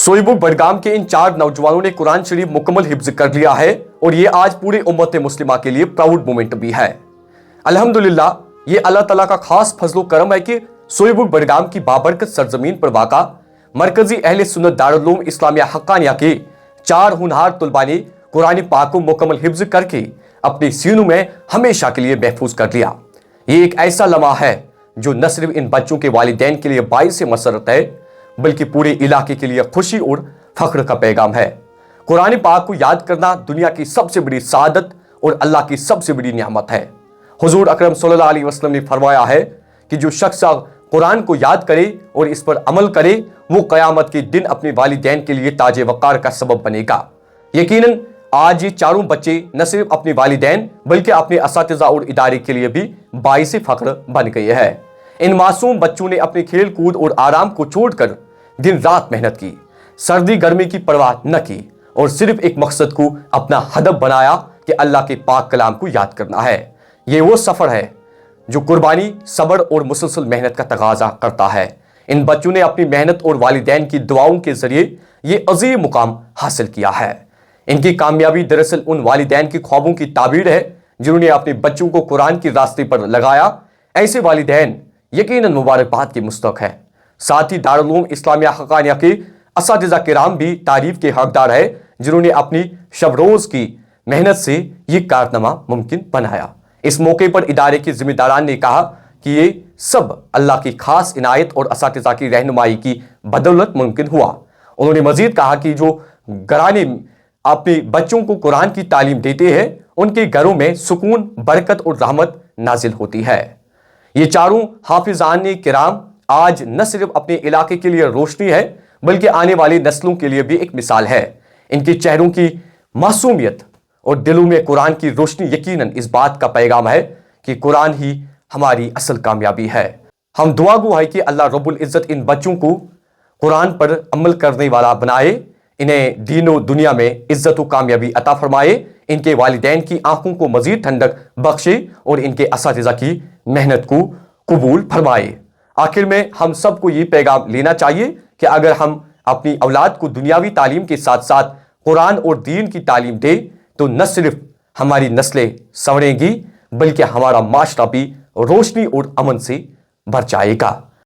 सोईबुक बडगाम के इन 4 नौजवानों ने कुरान शरीफ मुकम्मल हिफ्ज कर लिया है और ये आज पूरे उम्मत मुस्लिमा के लिए प्राउड मोमेंट भी है। अल्हम्दुलिल्लाह, ये अल्लाह ताला का खास फजलो करम है कि सोईबुक बडगाम की बाबरकत सरजमीन पर वाक़ा मरकजी अहले सुन्नत दारुल उलूम इस्लामिया हक्कानिया के 4 होनहार तुलबा ने कुरान पाक को मुकम्मल हिफ्ज करके अपने सीनों में हमेशा के लिए महफूज कर लिया। ये एक ऐसा लम्हा है जो न सिर्फ इन बच्चों के वालिदैन के लिए बाइस मसरत है बल्कि पूरे इलाके के लिए खुशी और फख्र का पैगाम है। कुरान पाक को याद करना दुनिया की सबसे बड़ी सादत और अल्लाह की सबसे बड़ी नियामत है। हुजूर अकरम सल्लल्लाहु अलैहि वसल्लम ने फरमाया है कि जो शख्स कुरान को याद करे और इस पर अमल करे वो क़यामत के दिन अपने वालिदैन के लिए ताज वक़ार का सबब बनेगा। यकीनन आज ये चारों बच्चे न सिर्फ अपने वालिदैन बल्कि अपने असातिज़ा और इदारे के लिए भी बाइस फख्र बन गए हैं। इन मासूम बच्चों ने अपने खेल कूद और आराम को छोड़कर दिन रात मेहनत की, सर्दी गर्मी की परवाह न की और सिर्फ एक मकसद को अपना हदफ बनाया कि अल्लाह के पाक कलाम को याद करना है। ये वो सफ़र है जो कुर्बानी, सब्र और मुसलसल मेहनत का तगाजा करता है। इन बच्चों ने अपनी मेहनत और वालिदैन की दुआओं के जरिए ये अजीम मुकाम हासिल किया है। इनकी कामयाबी दरअसल उन वालिदैन के ख्वाबों की ताबीर है जिन्होंने अपने बच्चों को कुरान के रास्ते पर लगाया। ऐसे वालिदैन यकीनन मुबारकबाद के मुस्तहक है। साथ ही दारुल उलूम इस्लामिया हक्कानिया के असातिज़ा किराम भी तारीफ के हकदार है जिन्होंने अपनी शब रोज की मेहनत से ये कारनामा मुमकिन बनाया। इस मौके पर इदारे के जिम्मेदारान ने कहा कि ये सब अल्लाह की खास इनायत और असातिज़ा की रहनुमाई की बदौलत मुमकिन हुआ। उन्होंने मजीद कहा कि जो घराने अपने बच्चों को कुरान की तालीम देते हैं उनके घरों में सुकून, बरकत और रहमत नाजिल होती है। ये चारों हाफिजान किराम आज न सिर्फ अपने इलाके के लिए रोशनी है बल्कि आने वाली नस्लों के लिए भी एक मिसाल है। इनके चेहरों की मासूमियत और दिलों में कुरान की रोशनी यकीनन इस बात का पैगाम है कि कुरान ही हमारी असल कामयाबी है। हम दुआ गो है कि अल्लाह रब्बुल इज़्ज़त इन बच्चों को कुरान पर अमल करने वाला बनाए, इन्हें दीनो दुनिया में इज्जत व कामयाबी अता फरमाए, इनके वालिदैन की आंखों को मजीद ठंडक बख्शे और इनके असातिज़ा की मेहनत को कबूल फरमाए। आखिर में हम सबको ये पैगाम लेना चाहिए कि अगर हम अपनी औलाद को दुनियावी तालीम के साथ साथ कुरान और दीन की तालीम दें तो न सिर्फ हमारी नस्लें संवरेंगी बल्कि हमारा माशरा भी रोशनी और अमन से भर जाएगा।